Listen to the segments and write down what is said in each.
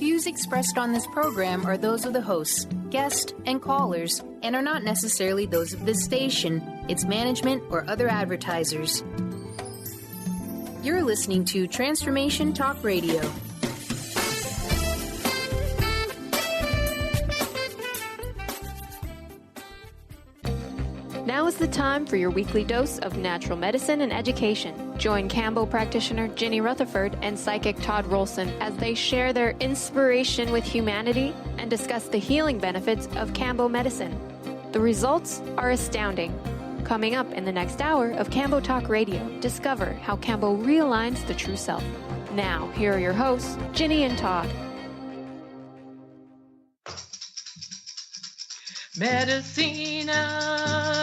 views expressed on this program are those of the hosts, guests, and callers, and are not necessarily those of this station, its management, or other advertisers. You're listening to Transformation Talk Radio. Now is the time for your weekly dose of natural medicine and education. Join Kambo practitioner Ginny Rutherford and psychic Todd Rolson as they share their inspiration with humanity and discuss the healing benefits of Kambo medicine. The results are astounding. Coming up in the next hour of Kambo Talk Radio, discover how Kambo realigns the true self. Now, here are your hosts, Ginny and Todd. Medicina,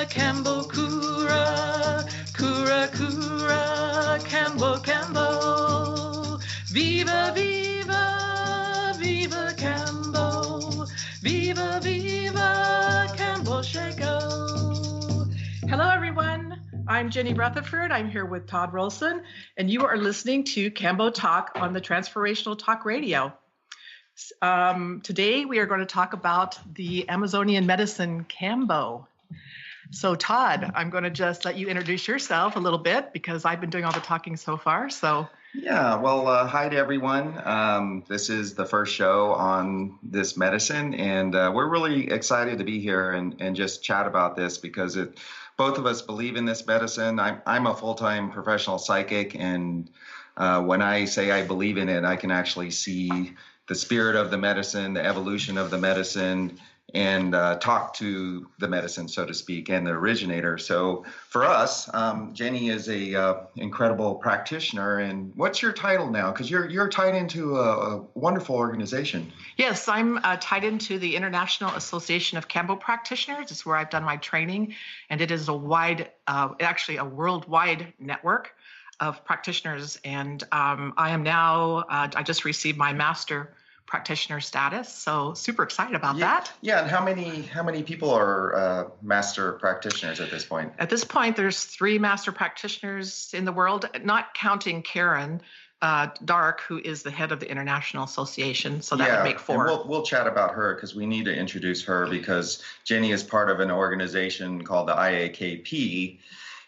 Kambo Cura, Cura Cura, Kambo Kambo, Viva Viva, Viva Kambo, Viva Viva, Kambo Shako. Hello everyone, I'm Ginny Rutherford. I'm here with Todd Rolson, and you are listening to Kambo Talk on the Transformational Talk Radio. Today we are going to talk about the Amazonian medicine Kambo. So Todd, I'm going to just let you introduce yourself a little bit because I've been doing all the talking so far. So yeah, well, hi to everyone. This is the first show on this medicine, and we're really excited to be here and just chat about this because both of us believe in this medicine. I'm a full-time professional psychic, and when I say I believe in it, I can actually see the spirit of the medicine, the evolution of the medicine, and talk to the medicine, so to speak, and the originator. So for us, Jenny is a incredible practitioner. And what's your title now? Because you're tied into a wonderful organization. Yes, I'm tied into the International Association of Kambo Practitioners. It's where I've done my training, and it is actually a worldwide network of practitioners. And I am now, I just received my Master Practitioner status, so super excited about that. Yeah, and how many people are Master Practitioners at this point? At this point, there's 3 Master Practitioners in the world, not counting Karen Dark, who is the head of the International Association, so that would make 4. And we'll chat about her because we need to introduce her because Jenny is part of an organization called the IAKP.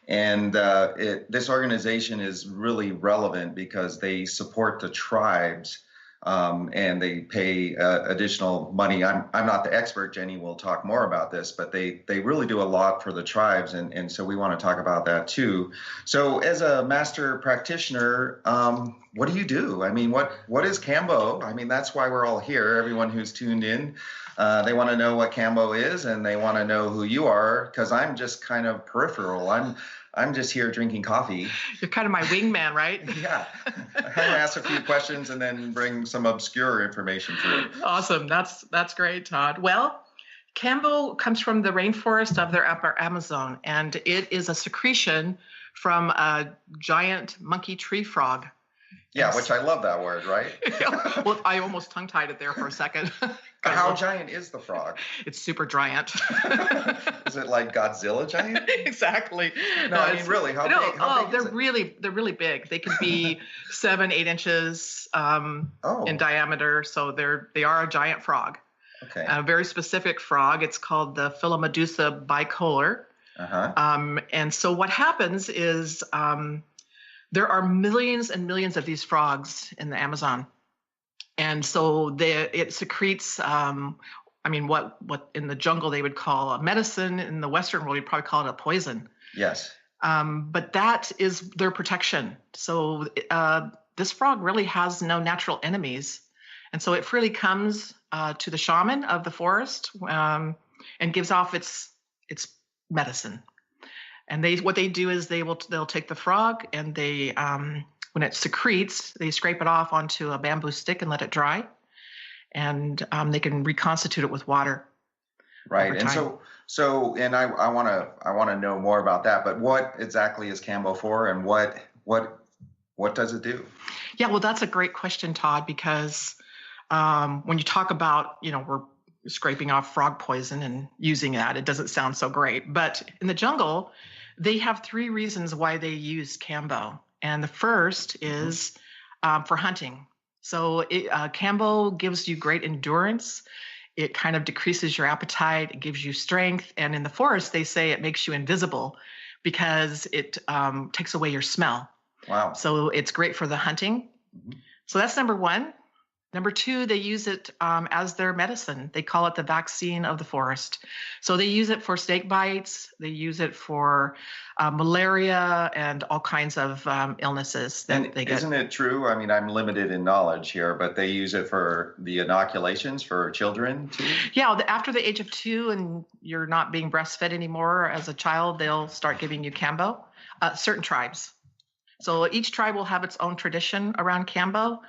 And this organization is really relevant because they support the tribes and they pay additional money. I'm not the expert. Jenny will talk more about this, but they really do a lot for the tribes. And so we want to talk about that too. So as a Master Practitioner, what do you do? I mean, what is Kambo? I mean, that's why we're all here. Everyone who's tuned in, they want to know what Kambo is, and they want to know who you are, because I'm just kind of peripheral. I'm just here drinking coffee. You're kind of my wingman, right? Yeah. I kind of ask a few questions and then bring some obscure information through. Awesome. That's great, Todd. Well, Kambo comes from the rainforest of the upper Amazon, and it is a secretion from a giant monkey tree frog. Yeah, which I love that word, right? Well, I almost tongue-tied it there for a second. How giant is the frog? It's super giant. Is it like Godzilla giant? Exactly. No, I mean, really, how big is it? They're really big. They can be 7-8 inches in diameter, so they are a giant frog. Okay. A very specific frog. It's called the Philomedusa bicolor. Uh-huh. And so what happens is there are millions and millions of these frogs in the Amazon. And so it secretes, what in the jungle they would call a medicine. In the Western world, you'd probably call it a poison. Yes. But that is their protection. So this frog really has no natural enemies. And so it freely comes to the shaman of the forest and gives off its medicine. And what they do is they'll take the frog and they when it secretes, they scrape it off onto a bamboo stick and let it dry, and they can reconstitute it with water. Right, and so I want to know more about that. But what exactly is Kambo for, and what does it do? Yeah, well, that's a great question, Todd, because when you talk about we're scraping off frog poison and using that, it doesn't sound so great. But in the jungle, they have 3 reasons why they use Kambo. And the first is for hunting. So Kambo gives you great endurance. It kind of decreases your appetite. It gives you strength. And in the forest, they say it makes you invisible because it takes away your smell. Wow. So it's great for the hunting. Mm-hmm. So that's number one. Number two, they use it as their medicine. They call it the vaccine of the forest. So they use it for snake bites. They use it for malaria and all kinds of illnesses that they get. Isn't it true? I mean, I'm limited in knowledge here, but they use it for the inoculations for children too? Yeah, after the age of 2 and you're not being breastfed anymore as a child, they'll start giving you Kambo. Certain tribes. So each tribe will have its own tradition around Kambo.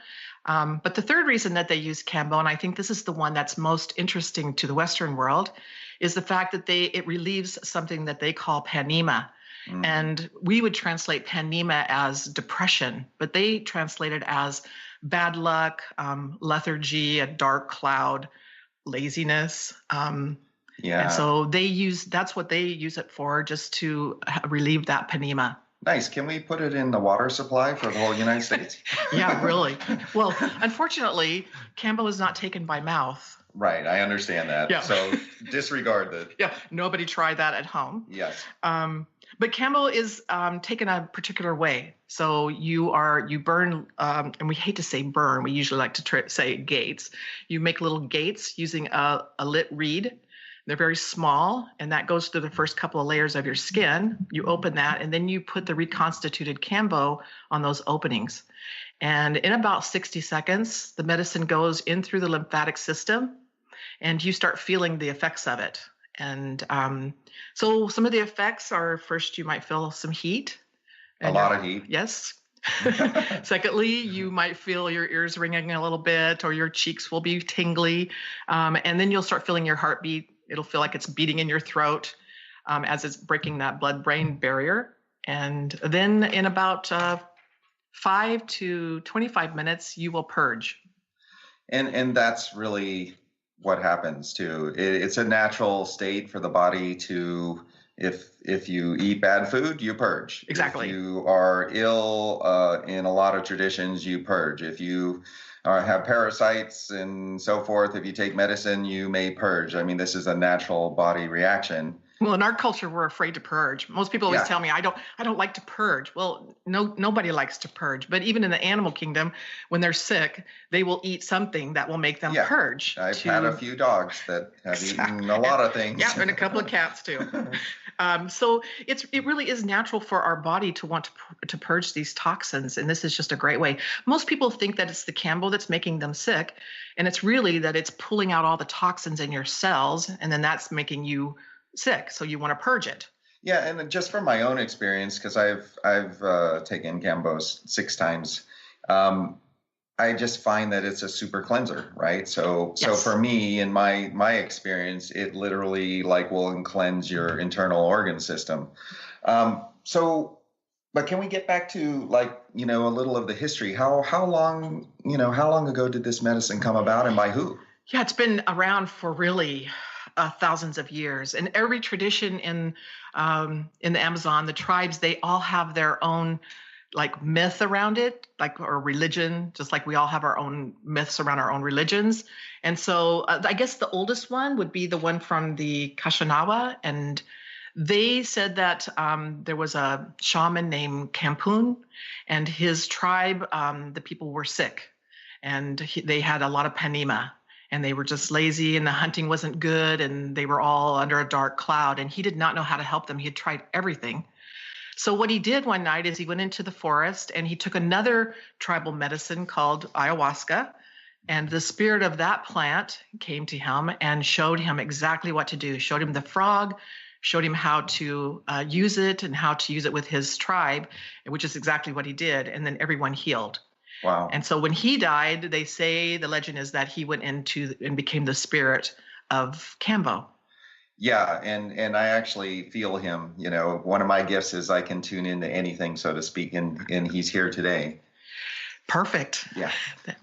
But the third reason that they use Kambo, and I think this is the one that's most interesting to the Western world, is the fact that it relieves something that they call panema. Mm. And we would translate panema as depression, but they translate it as bad luck, lethargy, a dark cloud, laziness. And so that's what they use it for, just to relieve that panema. Nice. Can we put it in the water supply for the whole United States? Yeah, really. Well, unfortunately, Kambo is not taken by mouth. Right. I understand that. Yeah. So disregard that. Yeah. Nobody try that at home. Yes. But Kambo is taken a particular way. So you burn, and we hate to say burn. We usually like to say gates. You make little gates using a lit reed. They're very small, and that goes through the first couple of layers of your skin. You open that, and then you put the reconstituted Kambo on those openings. And in about 60 seconds, the medicine goes in through the lymphatic system, and you start feeling the effects of it. And so some of the effects are, first, you might feel some heat. A lot of heat. Yes. Secondly, you might feel your ears ringing a little bit, or your cheeks will be tingly. And then you'll start feeling your heartbeat. It'll feel like it's beating in your throat as it's breaking that blood-brain barrier. And then in about 5 to 25 minutes, you will purge. And that's really what happens too. It's a natural state for the body to, if you eat bad food, you purge. Exactly. If you are ill, in a lot of traditions, you purge. If you have parasites and so forth, if you take medicine, you may purge. I mean, this is a natural body reaction. Well, in our culture, we're afraid to purge. Most people always tell me, I don't like to purge. Well, nobody likes to purge. But even in the animal kingdom, when they're sick, they will eat something that will make them purge. I've had a few dogs that have eaten a lot of things. Yeah, and a couple of cats too. So it really is natural for our body to want to purge these toxins, and this is just a great way. Most people think that it's the Kambo that's making them sick, and it's really that it's pulling out all the toxins in your cells, and then that's making you sick. So you want to purge it. Yeah, and just from my own experience, because I've taken Kambo 6 times, I just find that it's a super cleanser, right? So for me, in my experience, it literally will cleanse your internal organ system. But can we get back to a little of the history? How long ago did this medicine come about, and by who? Yeah, it's been around for really thousands of years, and every tradition in the Amazon, the tribes, they all have their own myth around it, or religion, just like we all have our own myths around our own religions. And so I guess the oldest one would be the one from the Kashanawa, and they said that there was a shaman named Kampoon, and his tribe, the people were sick, and they had a lot of panema. And they were just lazy, and the hunting wasn't good, and they were all under a dark cloud, and he did not know how to help them. He had tried everything. So what he did one night is he went into the forest, and he took another tribal medicine called ayahuasca, and the spirit of that plant came to him and showed him exactly what to do, showed him the frog, showed him how to use it and how to use it with his tribe, which is exactly what he did, and then everyone healed. Wow. And so when he died, they say, the legend is that he went into and became the spirit of Kambo. Yeah, and I actually feel him. One of my gifts is I can tune into anything, so to speak, and he's here today. Perfect. Yeah.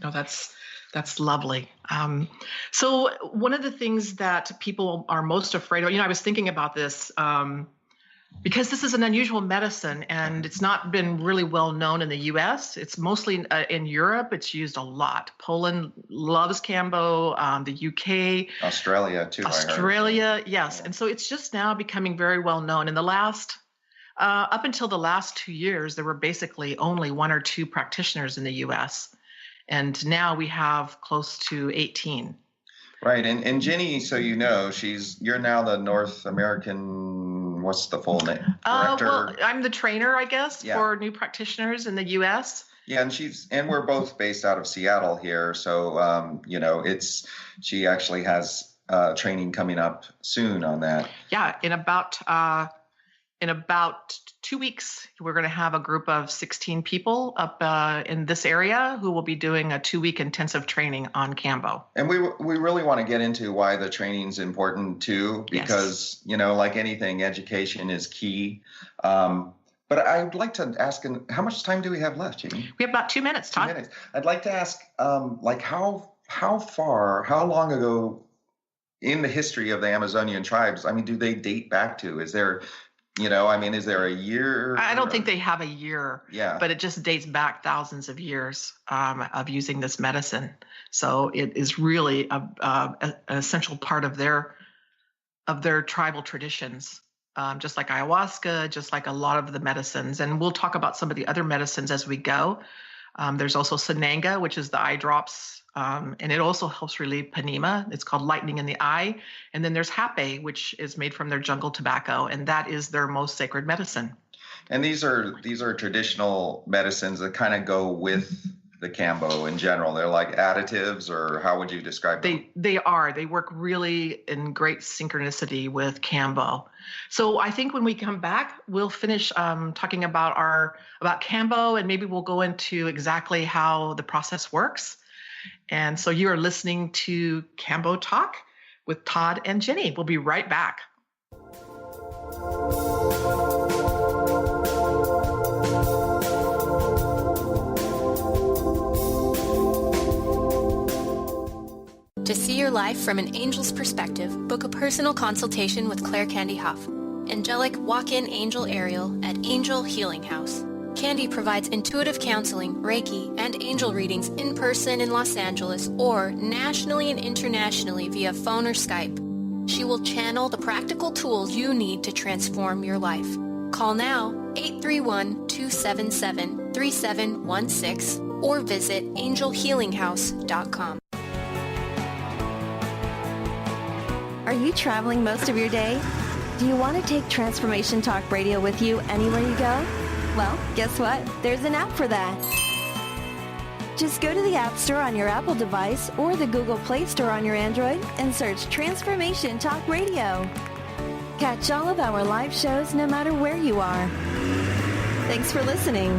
No, that's lovely. So one of the things that people are most afraid of, I was thinking about this Because this is an unusual medicine and it's not been really well known in the US. It's mostly in Europe. It's used a lot. Poland loves Kambo, the UK. Australia too. Australia, yes. Yeah. And so it's just now becoming very well known. In the last, up until the last 2 years, there were basically only 1 or 2 practitioners in the US. And now we have close to 18. Right. And Ginny, so you know, you're now the North American, what's the full name? Director? Well, I'm the trainer, I guess, for new practitioners in the U.S. Yeah, and we're both based out of Seattle here. So, she actually has training coming up soon on that. Yeah, in about 2 weeks, we're going to have a group of 16 people up in this area who will be doing a 2-week intensive training on Kambo. And we really want to get into why the training is important too, because, like anything, education is key. But I'd like to ask, how much time do we have left, Ginny? We have about 2 minutes, Todd. 2 minutes. I'd like to ask, how long ago in the history of the Amazonian tribes, do they date back to? Is there... is there a year? I don't think they have a year, but it just dates back thousands of years of using this medicine. So it is really an essential part of their tribal traditions, just like ayahuasca, just like a lot of the medicines. And we'll talk about some of the other medicines as we go. There's also Sananga, which is the eye drops. And it also helps relieve panema. It's called lightning in the eye. And then there's Hape, which is made from their jungle tobacco, and that is their most sacred medicine. And these are traditional medicines that kind of go with the Kambo in general. They're like additives, or how would you describe them? They are. They work really in great synchronicity with Kambo. So I think when we come back, we'll finish talking about Kambo, and maybe we'll go into exactly how the process works. And so you are listening to Kambo Talk with Todd and Ginny. We'll be right back. To see your life from an angel's perspective, book a personal consultation with Claire Candy Huff, angelic walk-in angel Ariel at Angel Healing House. Candy provides intuitive counseling, Reiki, and angel readings in person in Los Angeles or nationally and internationally via phone or Skype. She will channel the practical tools you need to transform your life. Call now 831-277-3716 or visit angelhealinghouse.com. Are you traveling most of your day? Do you want to take Transformation Talk Radio with you anywhere you go? Well, guess what? There's an app for that. Just go to the App Store on your Apple device or the Google Play Store on your Android and search Transformation Talk Radio. Catch all of our live shows no matter where you are. Thanks for listening.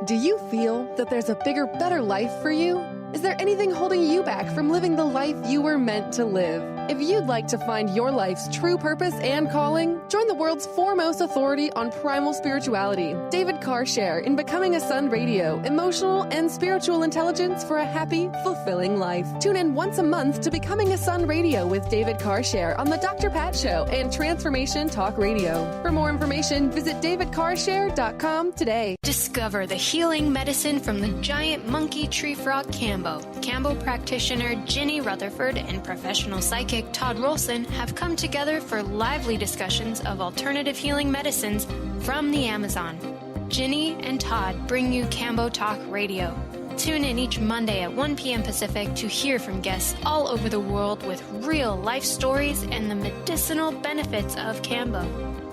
Do you feel that there's a bigger, better life for you? Is there anything holding you back from living the life you were meant to live? If you'd like to find your life's true purpose and calling, join the world's foremost authority on primal spirituality, David Carshare, in Becoming a Sun Radio, emotional and spiritual intelligence for a happy, fulfilling life. Tune in once a month to Becoming a Sun Radio with David Carshare on The Dr. Pat Show and Transformation Talk Radio. For more information, visit davidcarshare.com today. Discover the healing medicine from the giant monkey tree frog Kambo. Kambo practitioner Ginny Rutherford and professional psychic Todd Rolson have come together for lively discussions of alternative healing medicines from the Amazon. Ginny and Todd bring you Kambo Talk Radio. Tune in each Monday at 1 p.m. Pacific to hear from guests all over the world with real life stories and the medicinal benefits of Kambo.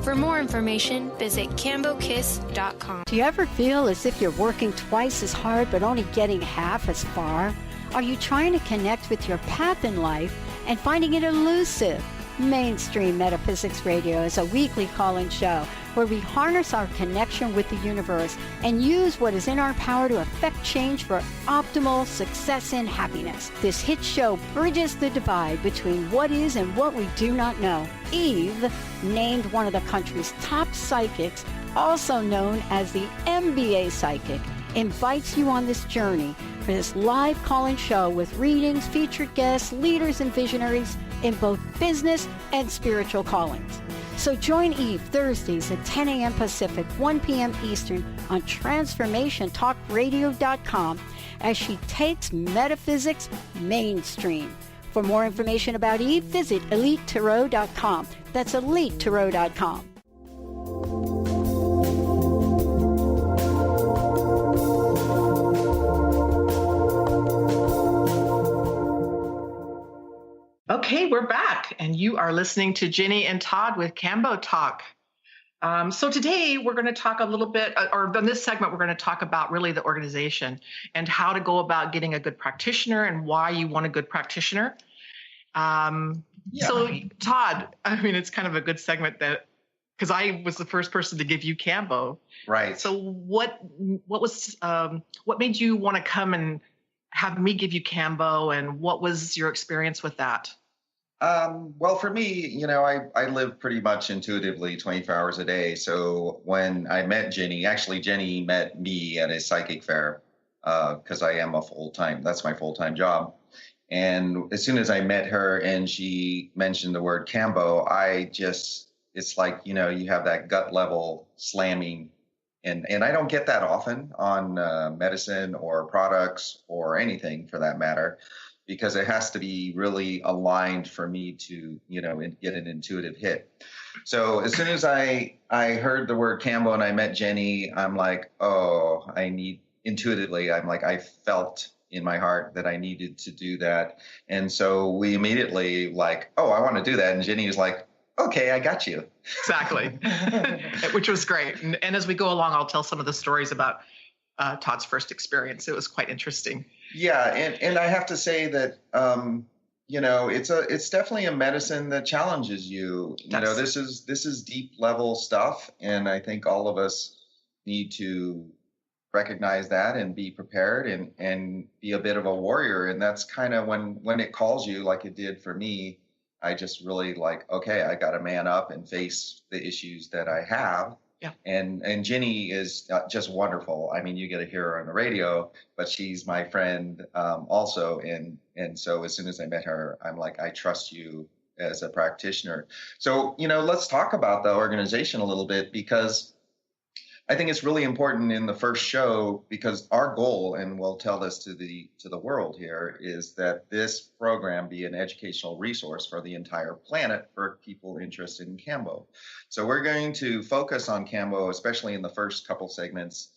For more information, visit kambokiss.com. Do you ever feel as if you're working twice as hard but only getting half as far? Are you trying to connect with your path in life and finding it elusive? Mainstream Metaphysics Radio is a weekly call-in show where we harness our connection with the universe and use what is in our power to affect change for optimal success and happiness. This hit show bridges the divide between what is and what we do not know. Eve, named one of the country's top psychics, also known as the MBA psychic, invites you on this journey for this live call-in show with readings, featured guests, leaders, and visionaries in both business and spiritual callings. So join Eve Thursdays at 10 a.m. Pacific, 1 p.m. Eastern on TransformationTalkRadio.com as she takes metaphysics mainstream. For more information about Eve, visit EliteTarot.com. That's EliteTarot.com. Okay, we're back, and you are listening to Ginny and Todd with Kambo Talk. So today we're going to talk a little bit, or in this segment, we're going to talk about really the organization and how to go about getting a good practitioner and why you want a good practitioner. So Todd, I mean, it's kind of a good segment that, because I was the first person to give you Kambo. Right. So what made you want to come and have me give you Kambo, and what was your experience with that? Well, for me, I live pretty much intuitively 24 hours a day. So when I met Ginny, actually Ginny met me at a psychic fair because I am that's my full-time job. And as soon as I met her and she mentioned the word Kambo, it's like, you have that gut level slamming. And I don't get that often on medicine or products or anything for that matter, because it has to be really aligned for me to, get an intuitive hit. So as soon as I heard the word Kambo and I met Ginny, I'm like, I felt in my heart that I needed to do that. And so we immediately I want to do that. And Ginny was like, okay, I got you. Exactly. Which was great. And as we go along, I'll tell some of the stories about Todd's first experience. It was quite interesting. Yeah. And I have to say that, it's definitely a medicine that challenges you. This is deep level stuff. And I think all of us need to recognize that and be prepared and be a bit of a warrior. And that's kind of when it calls you, like it did for me, I just really okay, I got to man up and face the issues that I have. Yeah. And Ginny is just wonderful. I mean, you get to hear her on the radio, but she's my friend also. And so as soon as I met her, I'm like, I trust you as a practitioner. So, let's talk about the organization a little bit, because I think it's really important in the first show, because our goal, and we'll tell this to the world here, is that this program be an educational resource for the entire planet for people interested in Kambo. So we're going to focus on Kambo, especially in the first couple segments,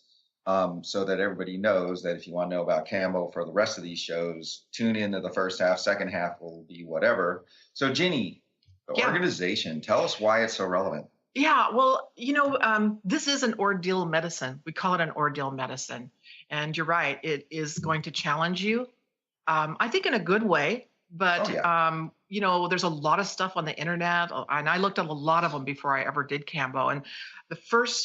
so that everybody knows that if you want to know about Kambo for the rest of these shows, tune into the first half. Second half will be whatever. So Ginny, the organization, tell us why it's so relevant. Yeah, well, this is an ordeal medicine. We call it an ordeal medicine. And you're right, it is going to challenge you. I think in a good way, but, there's a lot of stuff on the internet, and I looked at a lot of them before I ever did Kambo. And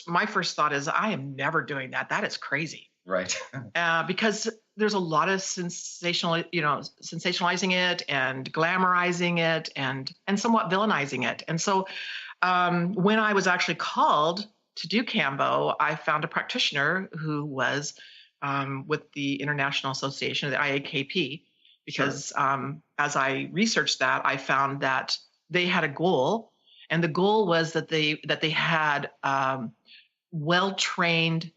my first thought is, I am never doing that. That is crazy. Right. Because there's a lot of sensationalizing it and glamorizing it and somewhat villainizing it. And so, when I was actually called to do Kambo, I found a practitioner who was with the International Association, the IAKP, because as I researched that, I found that they had a goal, and the goal was that they had well-trained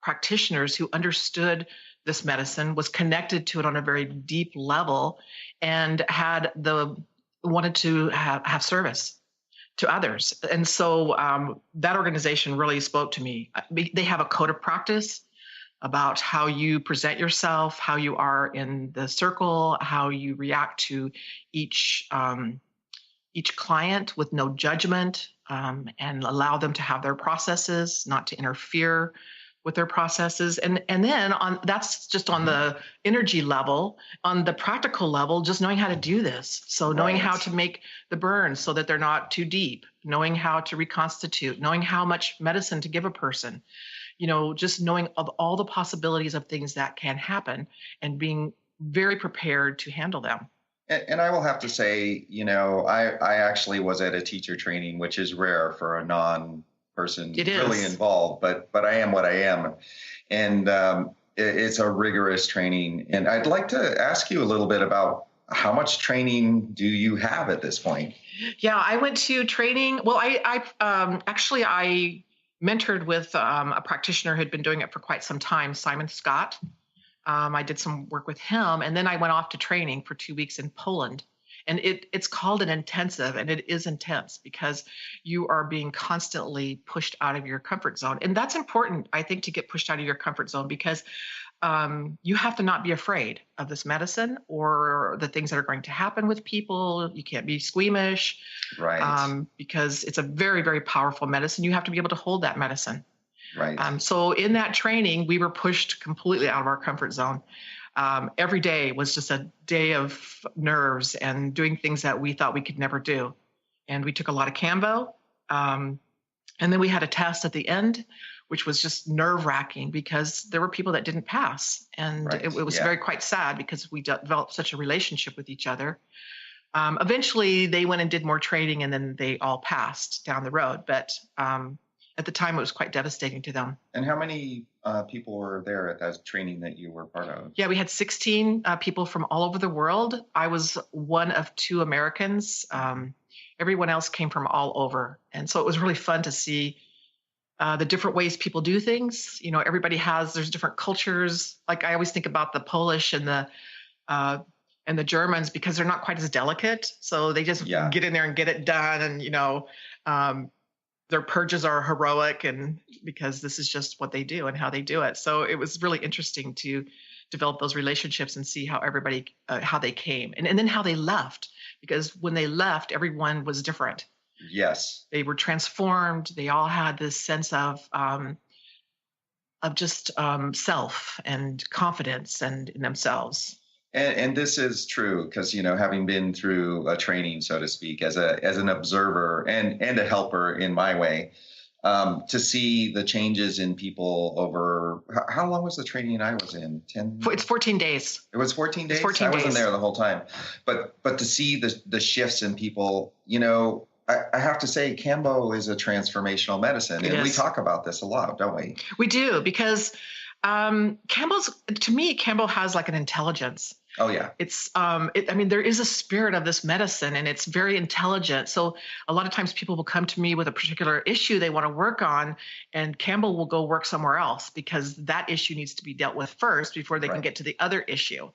practitioners who understood this medicine, was connected to it on a very deep level, and wanted to have service to others. And so that organization really spoke to me. They have a code of practice about how you present yourself, how you are in the circle, how you react to each client with no judgment, and allow them to have their processes, not to interfere with their processes. And then that's just on the energy level. On the practical level, just knowing how to do this. So knowing how to make the burns so that they're not too deep, knowing how to reconstitute, knowing how much medicine to give a person, just knowing of all the possibilities of things that can happen and being very prepared to handle them. And I will have to say, I actually was at a teacher training, which is rare for a non-person really involved, but I am what I am. And it's a rigorous training. And I'd like to ask you a little bit about how much training do you have at this point? Yeah, I went to training. Well, I mentored with a practitioner who had been doing it for quite some time, Simon Scott. I did some work with him, and then I went off to training for 2 weeks in Poland. And it's called an intensive, and it is intense because you are being constantly pushed out of your comfort zone. And that's important, I think, to get pushed out of your comfort zone because you have to not be afraid of this medicine or the things that are going to happen with people. You can't be squeamish, Right. Because it's a very, very powerful medicine. You have to be able to hold that medicine. Right. So in that training, we were pushed completely out of our comfort zone. Every day was just a day of nerves and doing things that we thought we could never do. And we took a lot of Kambo. And then we had a test at the end, which was just nerve wracking because there were people that didn't pass. And Right. it was Yeah. very quite sad because we developed such a relationship with each other. Eventually, they went and did more training and then they all passed down the road. But at the time, it was quite devastating to them. And how many people were there at that training that you were part of? Yeah, we had 16 people from all over the world. I was one of 2 Americans. Everyone else came from all over. And so it was really fun to see the different ways people do things. You know, there's different cultures. Like I always think about the Polish and the Germans because they're not quite as delicate. So they just get in there and get it done. And, their purges are heroic and because this is just what they do and how they do it. So it was really interesting to develop those relationships and see how everybody, how they came and then how they left, because when they left, everyone was different. Yes. They were transformed. They all had this sense of just self and confidence and in themselves. And this is true because, having been through a training, so to speak, as an observer and a helper in my way, to see the changes in people over how long was the training I was in? 10? It's 14 days. It was 14 days. It's 14 I wasn't days. there the whole time, but to see the shifts in people, I have to say, Kambo is a transformational medicine, and we talk about this a lot, don't we? We do because Kambo has like an intelligence. Oh yeah. It's there is a spirit of this medicine and it's very intelligent. So a lot of times people will come to me with a particular issue they want to work on and Kambo will go work somewhere else because that issue needs to be dealt with first before they can get to the other issue.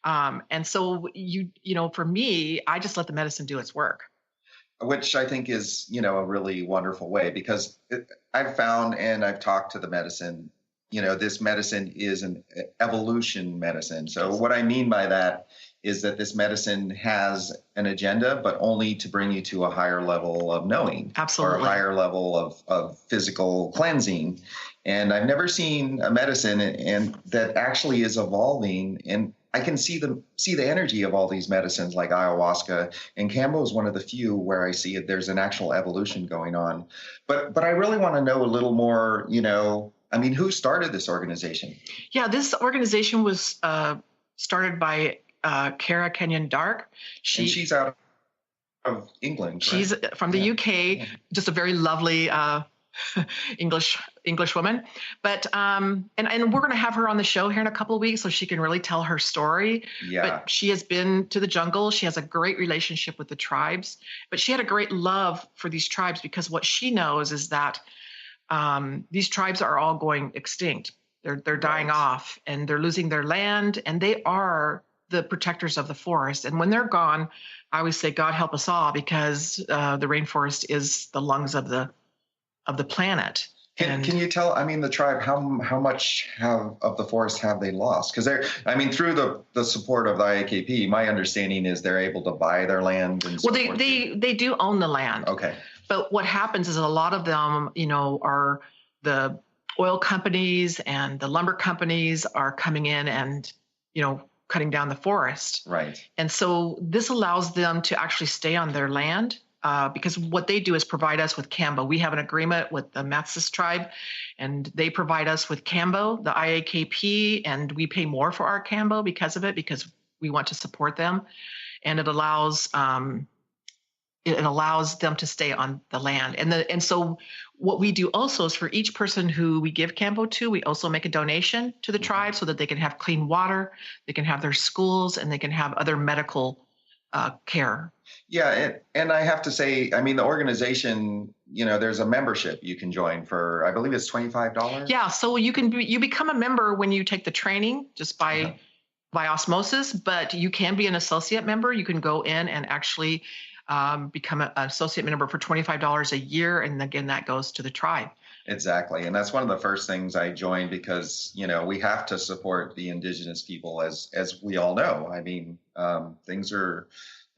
And so for me, I just let the medicine do its work. Which I think is, a really wonderful way because I've found and I've talked to the medicine, this medicine is an evolution medicine. So what I mean by that is that this medicine has an agenda, but only to bring you to a higher level of knowing. Absolutely. Or a higher level of physical cleansing. And I've never seen a medicine and that actually is evolving. And I can see the energy of all these medicines like ayahuasca, and Kambo is one of the few where I see it. There's an actual evolution going on. But I really want to know a little more, who started this organization? Yeah, this organization was started by Cara Kenyon Dark. She's out of England. Correct? She's from the UK, just a very lovely English woman. But and we're going to have her on the show here in a couple of weeks so she can really tell her story. Yeah. But she has been to the jungle. She has a great relationship with the tribes. But she had a great love for these tribes because what she knows is that these tribes are all going extinct. They're dying off and they're losing their land and they are the protectors of the forest. And when they're gone, I always say, God help us all because the rainforest is the lungs of the planet. Can you tell, the tribe, how much of the forest have they lost? Because through the support of the IAKP, my understanding is they're able to buy their land and so forth. Well, they do own the land. Okay. But what happens is a lot of them, are the oil companies and the lumber companies are coming in and, cutting down the forest. Right. And so this allows them to actually stay on their land because what they do is provide us with Kambo. We have an agreement with the Matsis tribe and they provide us with Kambo, the IAKP, and we pay more for our Kambo because of it, because we want to support them. And it allows it allows them to stay on the land. And so what we do also is for each person who we give Kambo to, we also make a donation to the tribe so that they can have clean water, they can have their schools, and they can have other medical care. Yeah, and I have to say, I mean, the organization, there's a membership you can join for, I believe it's $25. Yeah, so you become a member when you take the training just by osmosis, but you can be an associate member. You can go in and actually become an associate member for $25 a year. And again, that goes to the tribe. Exactly. And that's one of the first things I joined because, we have to support the indigenous people as we all know. I mean, things are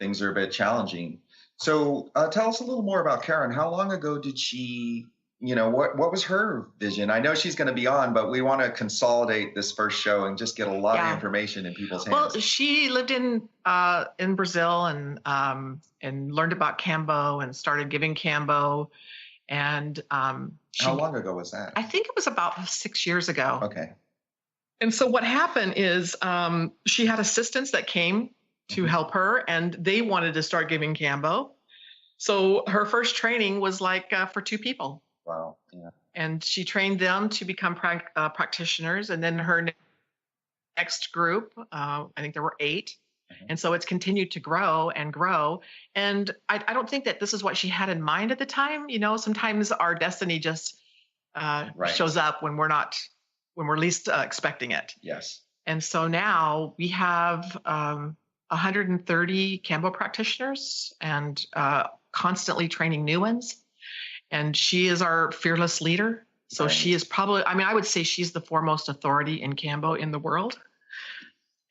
a bit challenging. So tell us a little more about Karen. How long ago did she, what was her vision? I know she's going to be on, but we want to consolidate this first show and just get a lot of information in people's hands. Well, she lived in Brazil and learned about Kambo and started giving Kambo. And how long ago was that? I think it was about 6 years ago. Okay. And so what happened is she had assistants that came to help her, and they wanted to start giving Kambo. So her first training was like for 2 people. Wow. Yeah. And she trained them to become practitioners. And then her next group, I think there were 8. And so it's continued to grow and grow. And I don't think that this is what she had in mind at the time. Sometimes our destiny just shows up when we're least expecting it. Yes. And so now we have 130 Kambo practitioners and constantly training new ones. And she is our fearless leader. So she is probably, I would say she's the foremost authority in Kambo in the world.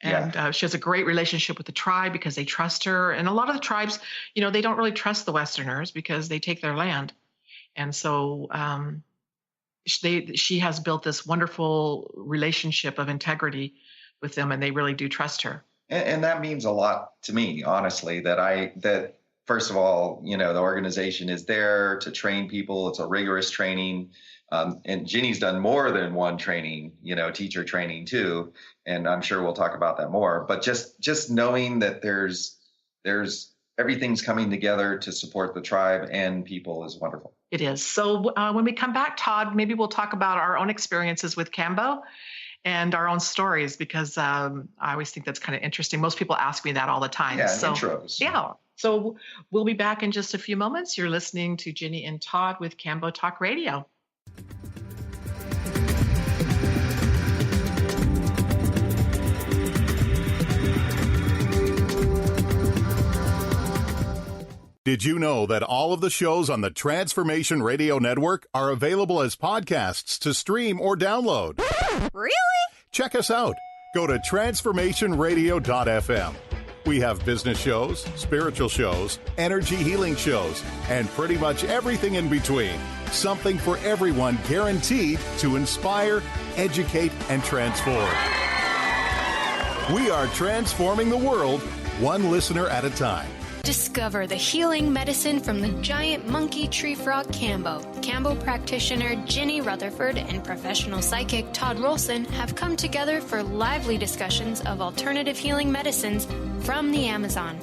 And she has a great relationship with the tribe because they trust her. And a lot of the tribes, they don't really trust the Westerners because they take their land. And so she has built this wonderful relationship of integrity with them, and they really do trust her. And that means a lot to me, honestly, that first of all, the organization is there to train people. It's a rigorous training. And Ginny's done more than one training, teacher training too. And I'm sure we'll talk about that more. But just knowing that there's everything's coming together to support the tribe and people is wonderful. It is. So when we come back, Todd, maybe we'll talk about our own experiences with Kambo and our own stories, because I always think that's kind of interesting. Most people ask me that all the time. Yeah, intros. Yeah. So we'll be back in just a few moments. You're listening to Ginny and Todd with Kambo Talk Radio. Did you know that all of the shows on the Transformation Radio Network are available as podcasts to stream or download? Really? Check us out. Go to transformationradio.fm. We have business shows, spiritual shows, energy healing shows, and pretty much everything in between. Something for everyone, guaranteed to inspire, educate, and transform. We are transforming the world, one listener at a time. Discover the healing medicine from the giant monkey tree frog Kambo. Kambo practitioner Ginny Rutherford and professional psychic Todd Rolson have come together for lively discussions of alternative healing medicines from the Amazon.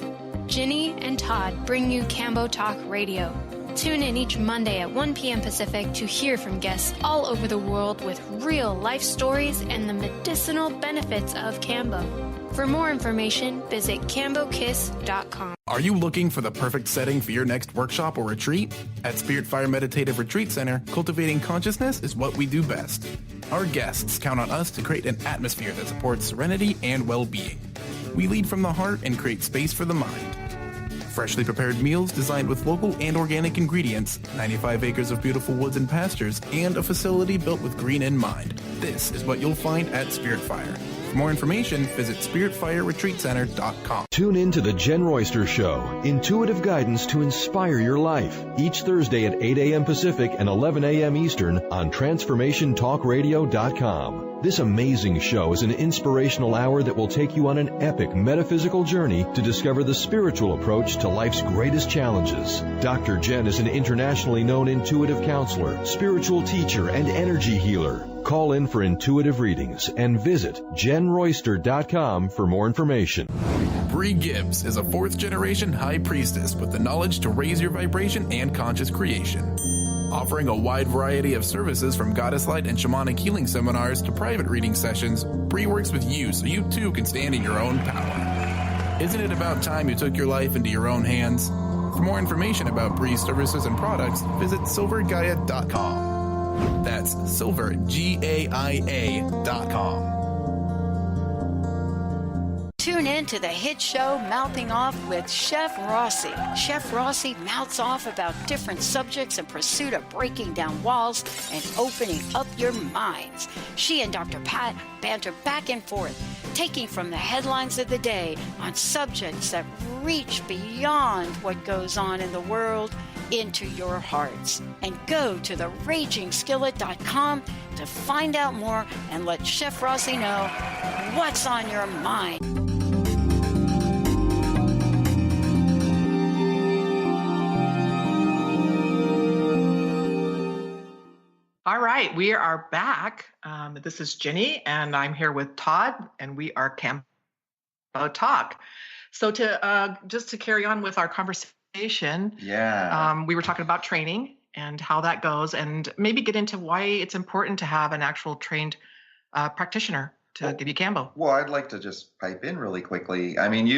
Ginny and Todd bring you Kambo Talk Radio. Tune in each Monday at 1 p.m. Pacific to hear from guests all over the world with real life stories and the medicinal benefits of Kambo. For more information, visit KamboKiss.com. Are you looking for the perfect setting for your next workshop or retreat? At Spirit Fire Meditative Retreat Center, cultivating consciousness is what we do best. Our guests count on us to create an atmosphere that supports serenity and well-being. We lead from the heart and create space for the mind. Freshly prepared meals designed with local and organic ingredients, 95 acres of beautiful woods and pastures, and a facility built with green in mind. This is what you'll find at Spirit Fire. For more information, visit spiritfireretreatcenter.com. Tune in to The Jen Royster Show, intuitive guidance to inspire your life, each Thursday at 8 a.m. Pacific and 11 a.m. Eastern on TransformationTalkRadio.com. This amazing show is an inspirational hour that will take you on an epic metaphysical journey to discover the spiritual approach to life's greatest challenges. Dr. Jen is an internationally known intuitive counselor, spiritual teacher, and energy healer. Call in for intuitive readings and visit jenroyster.com for more information. Bree Gibbs is a fourth-generation high priestess with the knowledge to raise your vibration and conscious creation. Offering a wide variety of services from goddess light and shamanic healing seminars to private reading sessions, Bree works with you so you too can stand in your own power. Isn't it about time you took your life into your own hands? For more information about Bree's services and products, visit silvergaia.com. That's silvergaia.com. Tune in to the hit show Mouthing Off with Chef Rossi. Chef Rossi mouths off about different subjects in pursuit of breaking down walls and opening up your minds. She and Dr. Pat banter back and forth, taking from the headlines of the day on subjects that reach beyond what goes on in the world into your hearts. And go to theragingskillet.com to find out more and let Chef Rossi know what's on your mind. All right, we are back. This is Ginny, and I'm here with Todd, and we are Kambo Talk. So to just to carry on with our conversation, we were talking about training and how that goes, and maybe get into why it's important to have an actual trained practitioner to give you Kambo. Well, I'd like to just pipe in really quickly. I mean,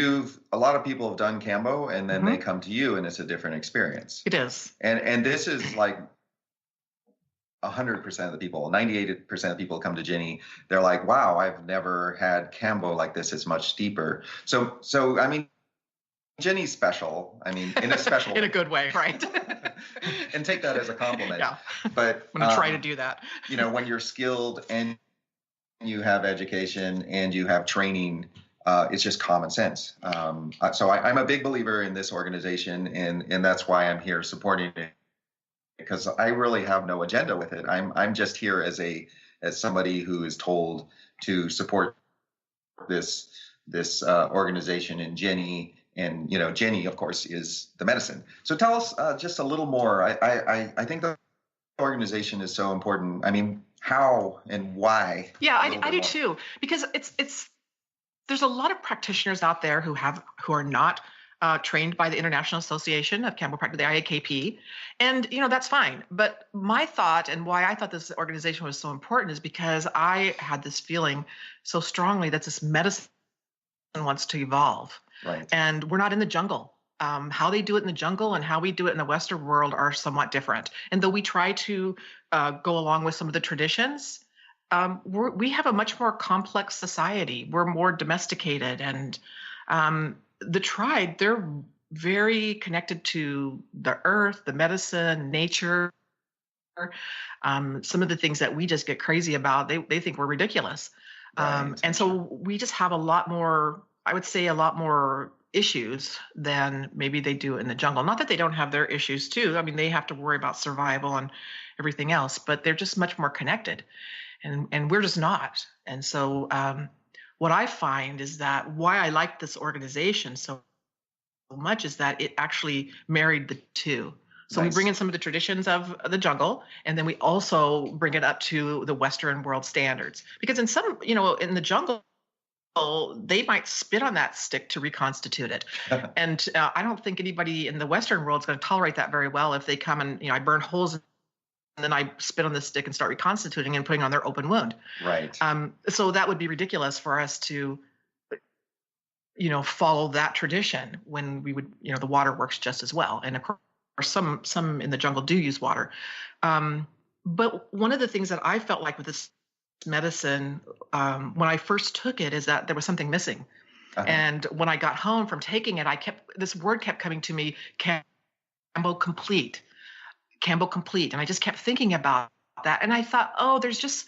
a lot of people have done Kambo, and then they come to you, and it's a different experience. It is, and this is like 100% of the people, 98% of the people come to Ginny. They're like, wow, I've never had Kambo like this. It's much deeper. So I mean, Ginny's special. I mean, in a special in a good way, right? And take that as a compliment. Yeah. But I'm gonna try to do that. You know, when you're skilled and you have education and you have training, it's just common sense. So I'm a big believer in this organization, and that's why I'm here supporting it. Because I really have no agenda with it. I'm just here as somebody who is told to support this organization and Ginny, and you know, Ginny of course is the medicine. So tell us just a little more. I think the organization is so important. I mean, how and why? Yeah, I do too, because it's there's a lot of practitioners out there who are not trained by the International Association of Kambo Practitioners, the IAKP. And, you know, that's fine. But my thought, and why I thought this organization was so important, is because I had this feeling so strongly that this medicine wants to evolve. Right. And we're not in the jungle. How they do it in the jungle and how we do it in the Western world are somewhat different. And though we try to go along with some of the traditions, we have a much more complex society. We're more domesticated, and the tribe, they're very connected to the earth, the medicine, nature. Some of the things that we just get crazy about, they think we're ridiculous. Right. And so we just have a lot more, I would say, a lot more issues than maybe they do in the jungle. Not that they don't have their issues too. I mean, they have to worry about survival and everything else, but they're just much more connected, and we're just not. And so what I find is that why I like this organization so much is that it actually married the two. So nice. We bring in some of the traditions of the jungle, and then we also bring it up to the Western world standards. Because in some, you know, in the jungle, they might spit on that stick to reconstitute it. And I don't think anybody in the Western world is going to tolerate that very well if they come and, you know, I burn holes and then I spit on the stick and start reconstituting and putting on their open wound. Right. So that would be ridiculous for us to, you know, follow that tradition when we would, you know, the water works just as well. And of course, some in the jungle do use water. But one of the things that I felt like with this medicine, when I first took it, is that there was something missing. Uh-huh. And when I got home from taking it, this word kept coming to me, Kambo complete. Kambo complete. And I just kept thinking about that. And I thought, oh, there's just,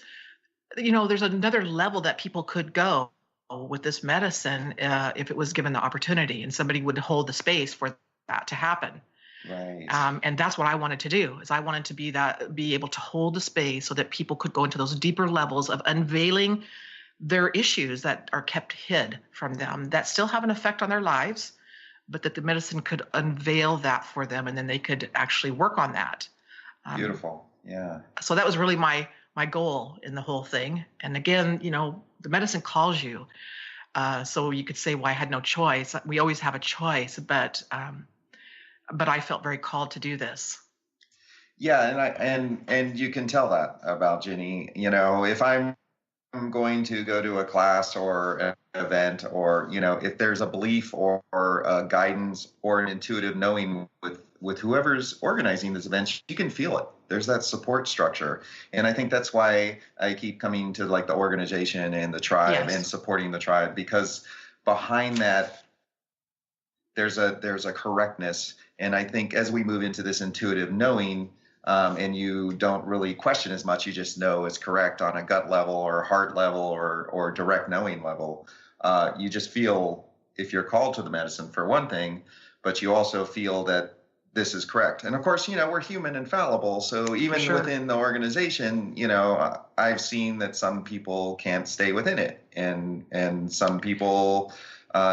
you know, there's another level that people could go with this medicine if it was given the opportunity and somebody would hold the space for that to happen. Right. And that's what I wanted to do. Is I wanted to be able to hold the space so that people could go into those deeper levels of unveiling their issues that are kept hid from them, that still have an effect on their lives, but that the medicine could unveil that for them, and then they could actually work on that. Beautiful. Yeah. So that was really my goal in the whole thing. And again, the medicine calls you. So you could say, well, I had no choice. We always have a choice, but I felt very called to do this. Yeah, and you can tell that about Ginny. If I'm going to go to a class or an event, or if there's a belief or a guidance or an intuitive knowing with whoever's organizing this event, you can feel it. There's that support structure, and I think that's why I keep coming to like the organization and the tribe and supporting the tribe, because behind that there's a correctness. And I think as we move into this intuitive knowing, and you don't really question as much, you just know it's correct on a gut level or heart level or direct knowing level. You just feel if you're called to the medicine for one thing, but you also feel that this is correct. And of course, we're human and fallible. So even within the organization, I've seen that some people can't stay within it, and some people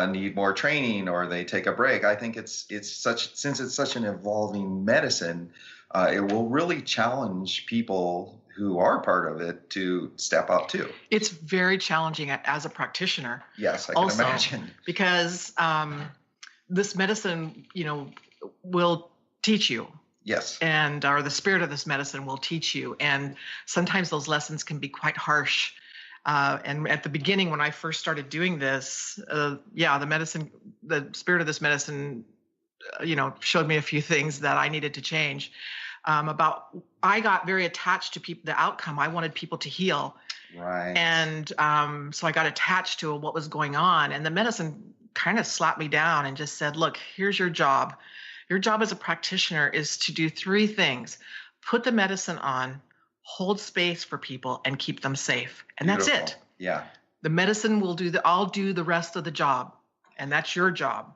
need more training or they take a break. I think since it's such an evolving medicine, it will really challenge people who are part of it to step up too. It's very challenging as a practitioner. Yes, I can imagine. Because this medicine, will teach you. Yes. Or the spirit of this medicine will teach you. And sometimes those lessons can be quite harsh. And at the beginning, when I first started doing this, the spirit of this medicine, showed me a few things that I needed to change. I got very attached to the outcome. I wanted people to heal. Right. And so I got attached to what was going on. And the medicine kind of slapped me down and just said, look, here's your job. Your job as a practitioner is to do 3 things: put the medicine on, hold space for people, and keep them safe. And Beautiful. That's it. Yeah. The medicine will I'll do the rest of the job. And that's your job.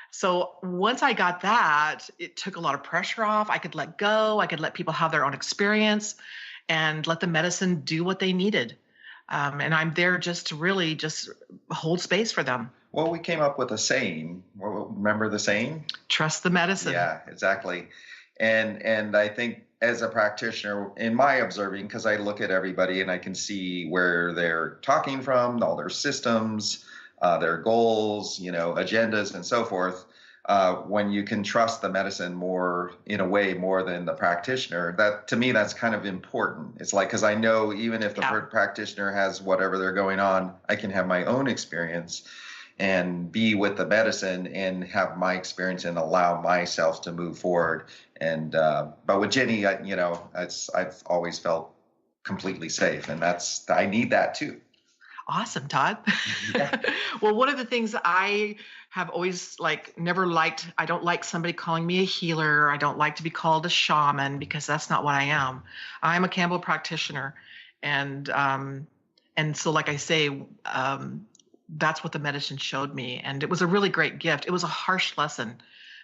So once I got that, it took a lot of pressure off. I could let go. I could let people have their own experience and let the medicine do what they needed. And I'm there just to really just hold space for them. Well, we came up with a saying. Remember the saying? Trust the medicine. Yeah, exactly. And I think as a practitioner, in my observing, because I look at everybody and I can see where they're talking from, all their systems, their goals, agendas and so forth. When you can trust the medicine more than the practitioner, that to me, that's kind of important. It's like, because I know even if the practitioner has whatever they're going on, I can have my own experience and be with the medicine and have my experience and allow myself to move forward. And but with Ginny, I've always felt completely safe, and I need that too. Awesome, Todd. Yeah. Well, one of the things I have always never liked, I don't like somebody calling me a healer. I don't like to be called a shaman, because that's not what I am. I'm a Kambo practitioner. And so like I say, that's what the medicine showed me. And it was a really great gift. It was a harsh lesson,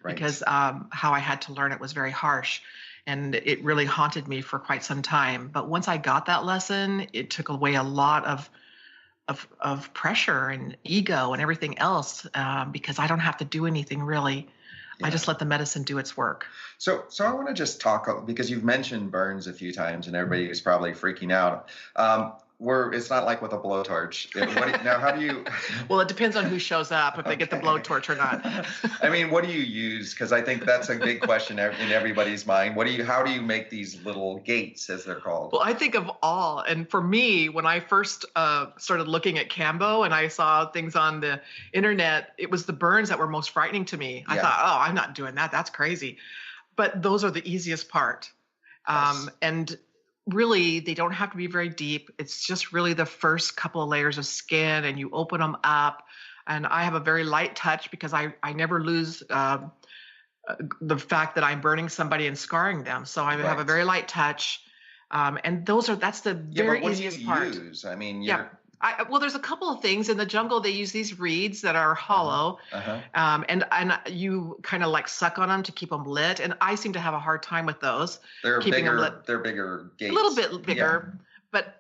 right, because how I had to learn it was very harsh. And it really haunted me for quite some time. But once I got that lesson, it took away a lot of pressure and ego and everything else, because I don't have to do anything really. Yeah. I just let the medicine do its work. So I want to just talk, because you've mentioned burns a few times and everybody is probably freaking out. It's not like with a blowtorch. Now, how do you? Well, it depends on who shows up, if they get the blowtorch or not. I mean, what do you use? Because I think that's a big question in everybody's mind. How do you make these little gates, as they're called? Well, I think of all. And for me, when I first started looking at Kambo and I saw things on the internet, it was the burns that were most frightening to me. I thought, oh, I'm not doing that. That's crazy. But those are the easiest part. Yes. And really, they don't have to be very deep. It's just really the first couple of layers of skin, and you open them up. And I have a very light touch, because I never lose the fact that I'm burning somebody and scarring them. So I have a very light touch. And that's the very easiest part. Use? I mean, Well, there's a couple of things. In the jungle, they use these reeds that are hollow, and you kind of like suck on them to keep them lit. And I seem to have a hard time with those. They're keeping bigger. them lit. They're bigger gates. A little bit bigger, but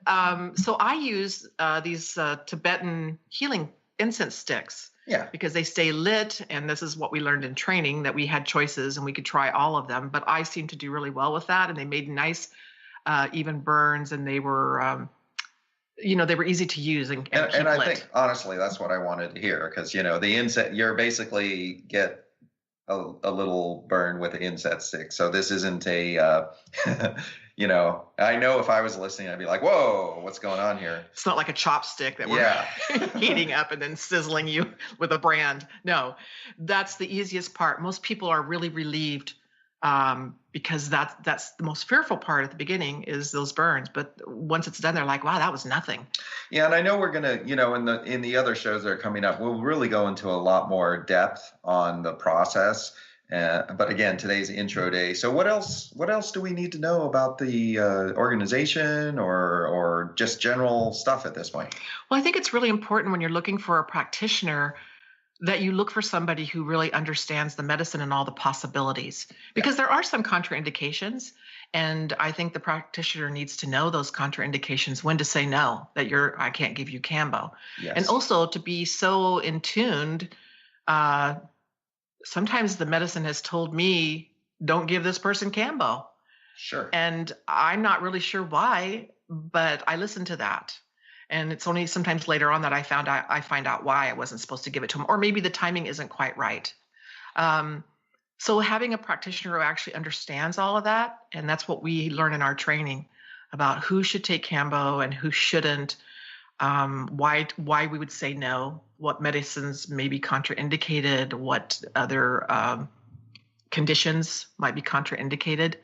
so I use these Tibetan healing incense sticks. Yeah. Because they stay lit, and this is what we learned in training, that we had choices and we could try all of them. But I seem to do really well with that, and they made nice, even burns, and they were. They were easy to use and I think honestly that's what I wanted to hear, because the inset, you're basically get a little burn with the inset stick. So this isn't a I know if I was listening I'd be like, whoa, what's going on here? It's not like a chopstick that we're heating up and then sizzling you with a brand. No, that's the easiest part. Most people are really relieved because that's the most fearful part at the beginning is those burns. But once it's done, they're like, wow, that was nothing. Yeah. And I know we're going to, in the other shows that are coming up, we'll really go into a lot more depth on the process. But again, today's intro day. So what else do we need to know about the organization or just general stuff at this point? Well, I think it's really important when you're looking for a practitioner that you look for somebody who really understands the medicine and all the possibilities, because there are some contraindications. And I think the practitioner needs to know those contraindications, when to say no, that I can't give you Kambo. Yes. And also to be so in tuned. Sometimes the medicine has told me, don't give this person Kambo. Sure. And I'm not really sure why, but I listen to that. And it's only sometimes later on that I find out why I wasn't supposed to give it to him, or maybe the timing isn't quite right. So having a practitioner who actually understands all of that, and that's what we learn in our training about who should take Kambo and who shouldn't, why we would say no, what medicines may be contraindicated, what other conditions might be contraindicated.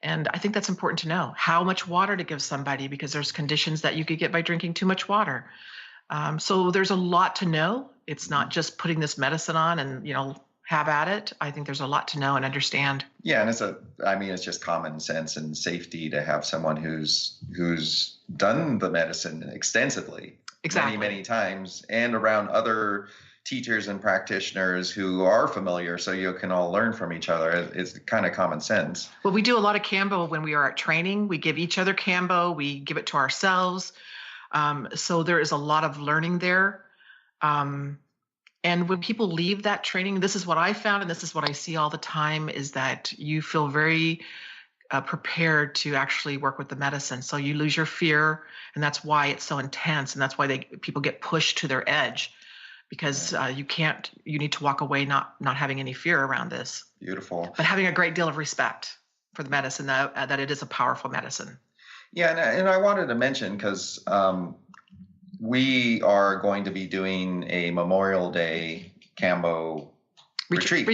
And I think that's important to know how much water to give somebody, because there's conditions that you could get by drinking too much water. So there's a lot to know. It's not just putting this medicine on and, have at it. I think there's a lot to know and understand. Yeah. And it's just common sense and safety to have someone who's done the medicine extensively, exactly, many times, and around other teachers and practitioners who are familiar, so you can all learn from each other. It's kind of common sense. Well, we do a lot of Kambo when we are at training. We give each other Kambo. We give it to ourselves. So there is a lot of learning there. And when people leave that training, this is what I found, and this is what I see all the time, is that you feel very prepared to actually work with the medicine. So you lose your fear, and that's why it's so intense, and that's why people get pushed to their edge. Because you need to walk away not having any fear around this. Beautiful. But having a great deal of respect for the medicine, that it is a powerful medicine. Yeah, and I wanted to mention, because we are going to be doing a Memorial Day Kambo retreat.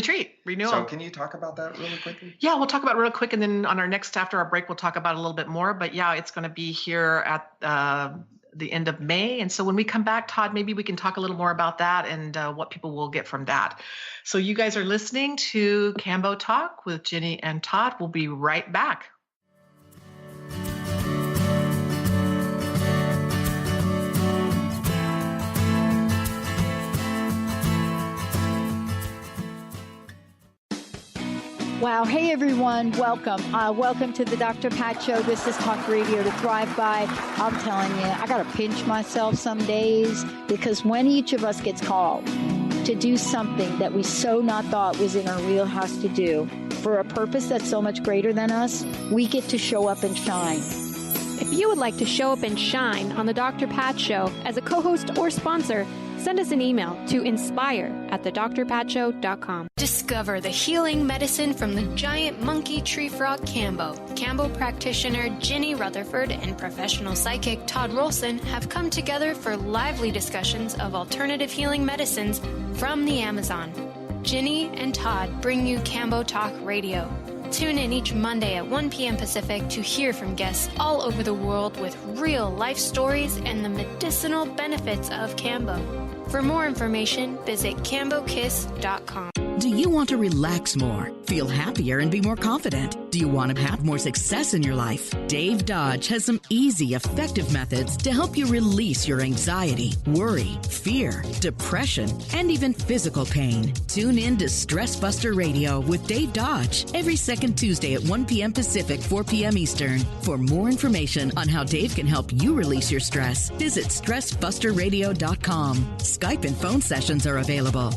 Renewal. So can you talk about that really quickly? Yeah, we'll talk about it real quick, and then after our break, we'll talk about it a little bit more. But yeah, it's going to be here at the end of May. And so when we come back, Todd, maybe we can talk a little more about that and what people will get from that. So you guys are listening to Kambo Talk with Ginny and Todd. We'll be right back. Wow. Hey, everyone. Welcome. Welcome to the Dr. Pat Show. This is Talk Radio to Thrive By. I'm telling you, I got to pinch myself some days, because when each of us gets called to do something that we so not thought was in our wheelhouse to do for a purpose that's so much greater than us, we get to show up and shine. If you would like to show up and shine on the Dr. Pat Show as a co-host or sponsor, send us an email to inspire@thedrpatshow.com. Discover the healing medicine from the giant monkey tree frog Kambo. Kambo practitioner Ginny Rutherford and professional psychic Todd Rolson have come together for lively discussions of alternative healing medicines from the Amazon. Ginny and Todd bring you Kambo Talk Radio. Tune in each Monday at 1 p.m. Pacific to hear from guests all over the world with real life stories and the medicinal benefits of Kambo. For more information, visit kambokiss.com. Do you want to relax more, feel happier, and be more confident? Do you want to have more success in your life? Dave Dodge has some easy, effective methods to help you release your anxiety, worry, fear, depression, and even physical pain. Tune in to Stress Buster Radio with Dave Dodge every second Tuesday at 1 p.m. Pacific, 4 p.m. Eastern. For more information on how Dave can help you release your stress, visit StressBusterRadio.com. Skype and phone sessions are available.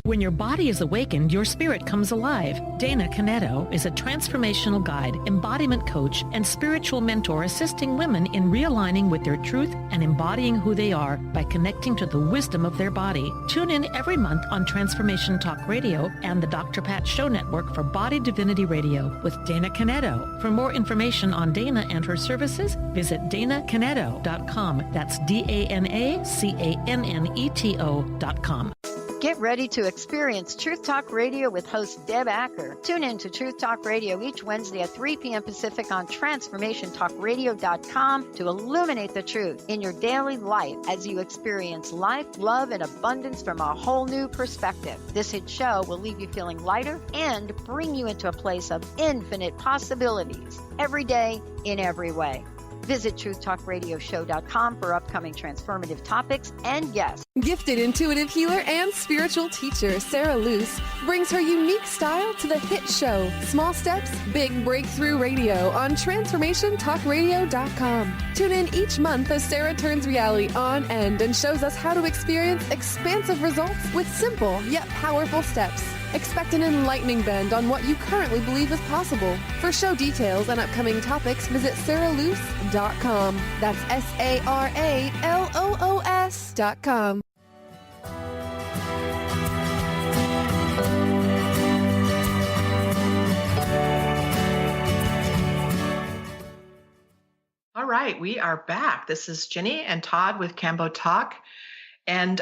When your body is awakened, your spirit comes alive. Dana Canetto is a transformational guide, embodiment coach, and spiritual mentor assisting women in realigning with their truth and embodying who they are by connecting to the wisdom of their body. Tune in every month on Transformation Talk Radio and the Dr. Pat Show Network for Body Divinity Radio with Dana Canetto. For more information on Dana and her services, visit DanaCanetto.com. That's DanaCanneto.com. Get ready to experience Truth Talk Radio with host Deb Acker. Tune in to Truth Talk Radio each Wednesday at 3 p.m. Pacific on TransformationTalkRadio.com to illuminate the truth in your daily life as you experience life, love, and abundance from a whole new perspective. This hit show will leave you feeling lighter and bring you into a place of infinite possibilities every day in every way. Visit TruthTalkRadioshow.com for upcoming transformative topics and guests. Gifted intuitive healer and spiritual teacher Sarah Luce brings her unique style to the hit show Small Steps, Big Breakthrough Radio on TransformationTalkRadio.com. Tune in each month as Sarah turns reality on end and shows us how to experience expansive results with simple yet powerful steps. Expect an enlightening bend on what you currently believe is possible. For show details and upcoming topics, visit SarahLuce.com. That's SarahLoos.com. All right, we are back. This is Ginny and Todd with Kambo Talk. And,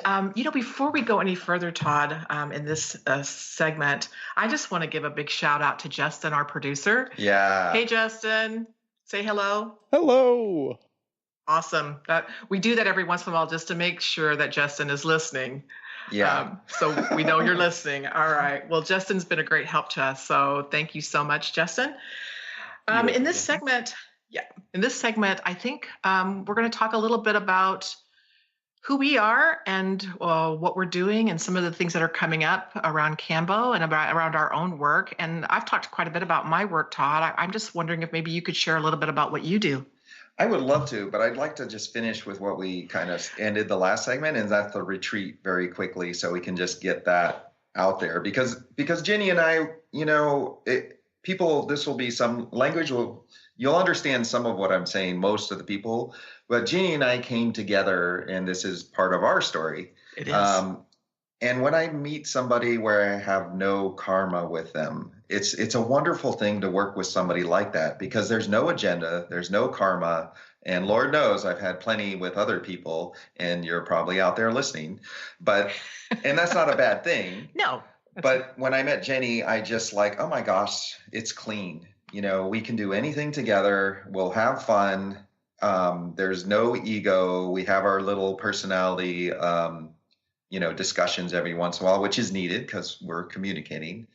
before we go any further, Todd, in this segment, I just want to give a big shout out to Justin, our producer. Yeah. Hey, Justin, say hello. Hello. Awesome. We do that every once in a while just to make sure that Justin is listening. Yeah. So we know you're listening. All right. Well, Justin's been a great help to us. So thank you so much, Justin. In this segment, I think we're going to talk a little bit about who we are and what we're doing and some of the things that are coming up around Kambo and around our own work. And I've talked quite a bit about my work, Todd. I'm just wondering if maybe you could share a little bit about what you do. I would love to, but I'd like to just finish with what we kind of ended the last segment, and that's the retreat very quickly so we can just get that out there. Because Ginny and I, this will be some language, you'll understand some of what I'm saying, most of the people. But Ginny and I came together, and this is part of our story. It is. And when I meet somebody where I have no karma with them, it's a wonderful thing to work with somebody like that because there's no agenda, there's no karma. And Lord knows I've had plenty with other people, and you're probably out there listening. And that's not a bad thing. No. But when I met Jenny, I just oh my gosh, it's clean. We can do anything together. We'll have fun. There's no ego. We have our little personality, discussions every once in a while, which is needed because we're communicating.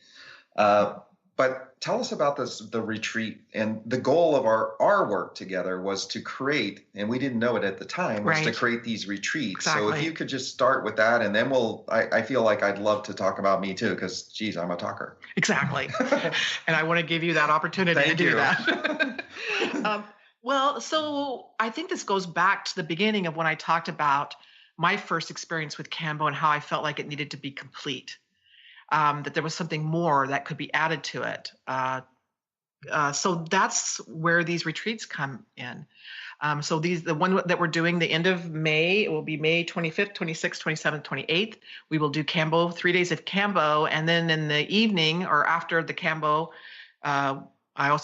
But tell us about the retreat. And the goal of our work together was to create, and we didn't know it at the time, was to create these retreats. Exactly. So if you could just start with that, and then I feel like I'd love to talk about me too, because geez, I'm a talker. Exactly. And I want to give you that opportunity to do that. So I think this goes back to the beginning of when I talked about my first experience with Kambo and how I felt like it needed to be complete. That there was something more that could be added to it. So that's where these retreats come in. So the one that we're doing the end of May, it will be May 25th, 26th, 27th, 28th. We will do Kambo, 3 days of Kambo. And then in the evening or after the Kambo,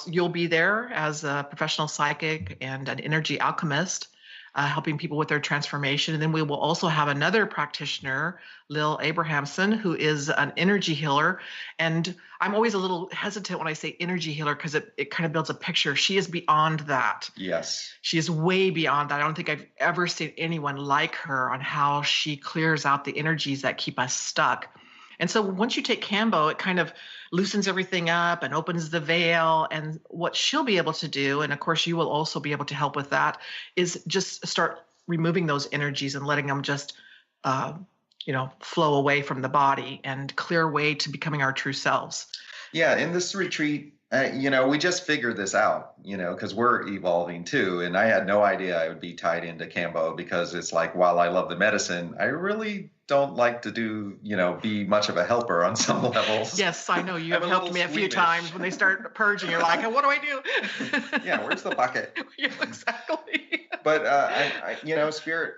you'll be there as a professional psychic and an energy alchemist, helping people with their transformation. And then we will also have another practitioner, Lil Abrahamson, who is an energy healer. And I'm always a little hesitant when I say energy healer because it kind of builds a picture. She is beyond that. Yes. She is way beyond that. I don't think I've ever seen anyone like her on how she clears out the energies that keep us stuck. And so once you take Kambo, it kind of loosens everything up and opens the veil. And what she'll be able to do, and of course you will also be able to help with that, is just start removing those energies and letting them just, flow away from the body and clear way to becoming our true selves. Yeah, in this retreat, we just figured this out, because we're evolving too. And I had no idea I would be tied into Kambo, because it's like, while I love the medicine, I really don't like to do, be much of a helper on some levels. Yes, I know. You have helped me a few times when they start purging. You're like, what do I do? Yeah, where's the bucket? Yeah, exactly. But, Spirit,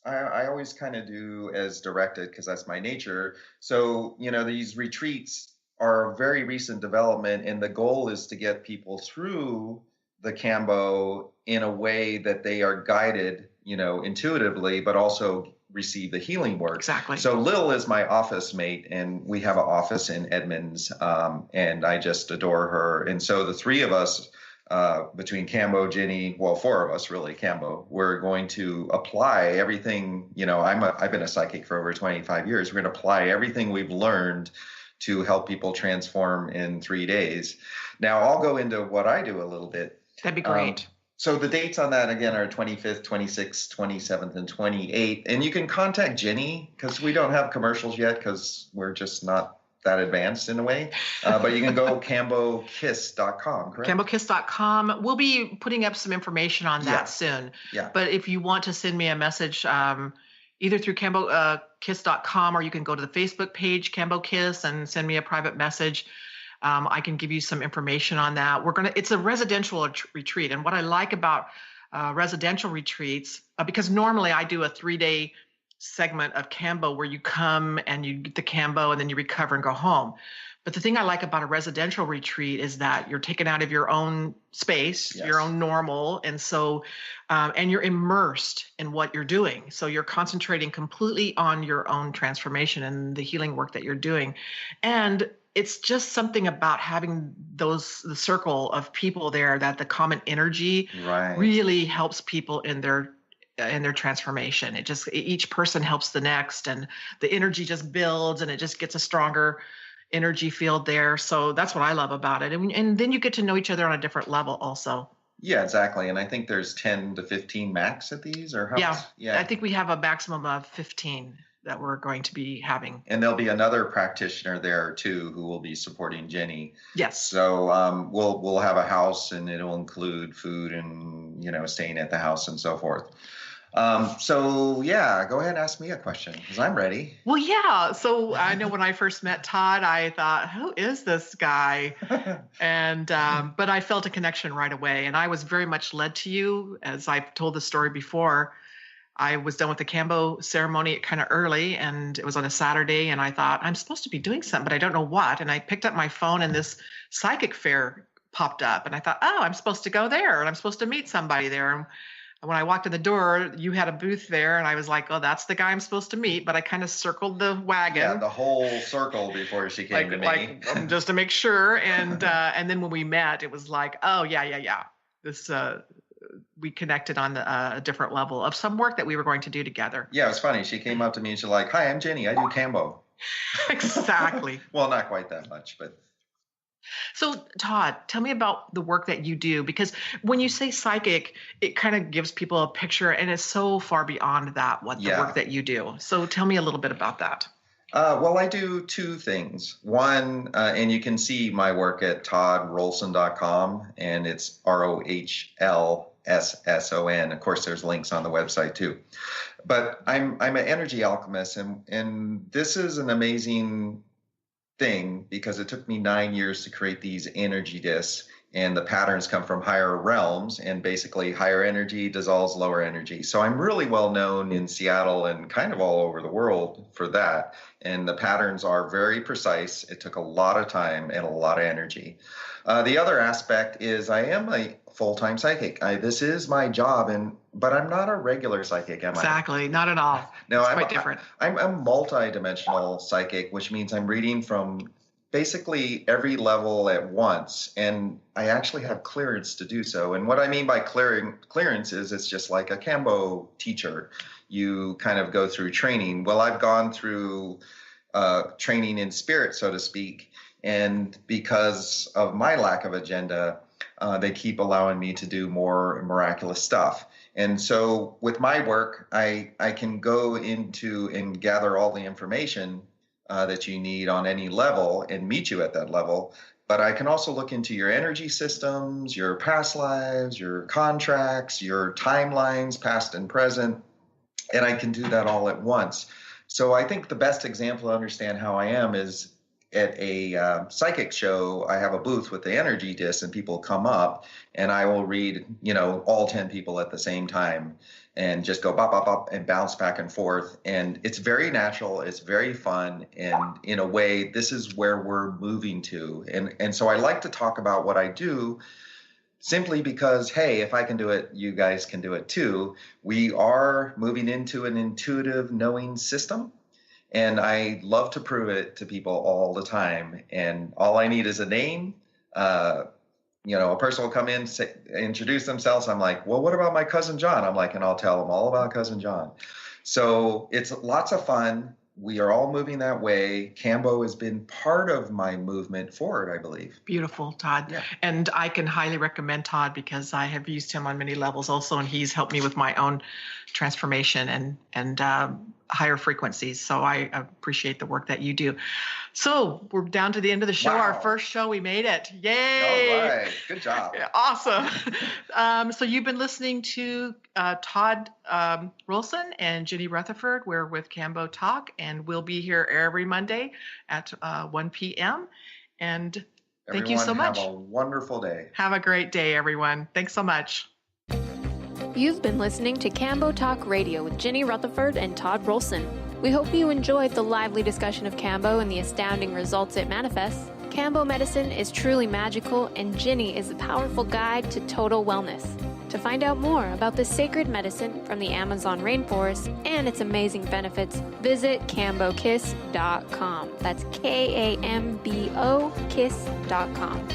I always kind of do as directed, because that's my nature. So, these retreats are a very recent development, and the goal is to get people through the Kambo in a way that they are guided, intuitively, but also receive the healing work. Exactly. So Lil is my office mate, and we have an office in Edmonds, and I just adore her. And so the three of us, between Kambo, Ginny, well, four of us really, Kambo, we're going to apply everything. I've been a psychic for over 25 years. We're going to apply everything we've learned to help people transform in 3 days. Now, I'll go into what I do a little bit. That'd be great. So the dates on that, again, are 25th, 26th, 27th, and 28th. And you can contact Ginny, because we don't have commercials yet, because we're just not that advanced in a way. But you can go kambokiss.com, correct? Kambokiss.com. We'll be putting up some information on that soon. Yeah. But if you want to send me a message, either through kambokiss.com, or you can go to the Facebook page, Kambo Kiss, and send me a private message. I can give you some information on that. It's a residential retreat. And what I like about residential retreats, because normally I do a 3-day segment of Kambo where you come and you get the Kambo and then you recover and go home. But the thing I like about a residential retreat is that you're taken out of your own space, your own normal. And so, and you're immersed in what you're doing. So you're concentrating completely on your own transformation and the healing work that you're doing. And it's just something about having the circle of people there, that the common energy really helps people in their transformation. Each person helps the next, and the energy just builds, and it just gets a stronger energy field there. So that's what I love about it. And then you get to know each other on a different level also. Yeah, exactly. And I think there's 10 to 15 max at these, or how? Yeah. I think we have a maximum of 15 that we're going to be having. And there'll be another practitioner there too, who will be supporting Ginny. Yes. So we'll have a house, and it'll include food and, staying at the house and so forth. Go ahead and ask me a question, because I'm ready. Well, yeah. So I know when I first met Todd, I thought, who is this guy? And, but I felt a connection right away, and I was very much led to you. As I've told the story before, I was done with the Kambo ceremony kind of early, and it was on a Saturday, and I thought, I'm supposed to be doing something, but I don't know what. And I picked up my phone, and this psychic fair popped up, and I thought, oh, I'm supposed to go there, and I'm supposed to meet somebody there. And when I walked in the door, you had a booth there, and I was like, oh, that's the guy I'm supposed to meet. But I kind of circled the wagon. Yeah, the whole circle before she came to me. Just to make sure. And then when we met, it was like, oh, yeah. This we connected on a different level of some work that we were going to do together. Yeah, it was funny. She came up to me and she's like, hi, I'm Ginny. I do Kambo. Exactly. Well, not quite that much, but. So, Todd, tell me about the work that you do, because when you say psychic, it kind of gives people a picture, and it's so far beyond that, the work that you do. So tell me a little bit about that. Well, I do two things. One, and you can see my work at toddrolson.com, and it's ROHLSSON. Of course, there's links on the website too. But I'm an energy alchemist, and this is an amazing thing, because it took me 9 years to create these energy discs, and the patterns come from higher realms, and basically higher energy dissolves lower energy. So I'm really well known in Seattle and kind of all over the world for that. And the patterns are very precise. It took a lot of time and a lot of energy. The other aspect is I am a full-time psychic. This is my job, but I'm not a regular psychic, am I? Exactly, not at all. No, it's quite different. I'm a multi-dimensional psychic, which means I'm reading from basically every level at once, and I actually have clearance to do so. And what I mean by clearance is it's just like a Kambo teacher. You kind of go through training. Well, I've gone through training in spirit, so to speak. And because of my lack of agenda, they keep allowing me to do more miraculous stuff. And so with my work, I can go into and gather all the information that you need on any level and meet you at that level. But I can also look into your energy systems, your past lives, your contracts, your timelines, past and present, and I can do that all at once. So I think the best example to understand how I am is at a psychic show. I have a booth with the energy disc, and people come up, and I will read, all 10 people at the same time, and just go bop, bop, bop, and bounce back and forth. And it's very natural. It's very fun. And in a way, this is where we're moving to. And so I like to talk about what I do simply because, hey, if I can do it, you guys can do it too. We are moving into an intuitive knowing system. And I love to prove it to people all the time. And all I need is a name. A person will come in, introduce themselves. I'm like, well, what about my cousin John? I'm like, and I'll tell them all about cousin John. So it's lots of fun. We are all moving that way. Kambo has been part of my movement forward, I believe. Beautiful, Todd. Yeah. And I can highly recommend Todd because I have used him on many levels also, and he's helped me with my own transformation and higher frequencies. So I appreciate the work that you do. So we're down to the end of the show. Wow. Our first show, we made it. Yay! All right. Good job. Awesome. So you've been listening to Todd Rolson and Ginny Rutherford. We're with Kambo Talk, and we'll be here every Monday at 1 p.m. And thank you so much. Have a wonderful day. Have a great day, everyone. Thanks so much. You've been listening to Kambo Talk Radio with Ginny Rutherford and Todd Rolson. We hope you enjoyed the lively discussion of Kambo and the astounding results it manifests. Kambo medicine is truly magical, and Ginny is a powerful guide to total wellness. To find out more about this sacred medicine from the Amazon rainforest and its amazing benefits, visit KamboKiss.com. That's KAMBO Kiss.com.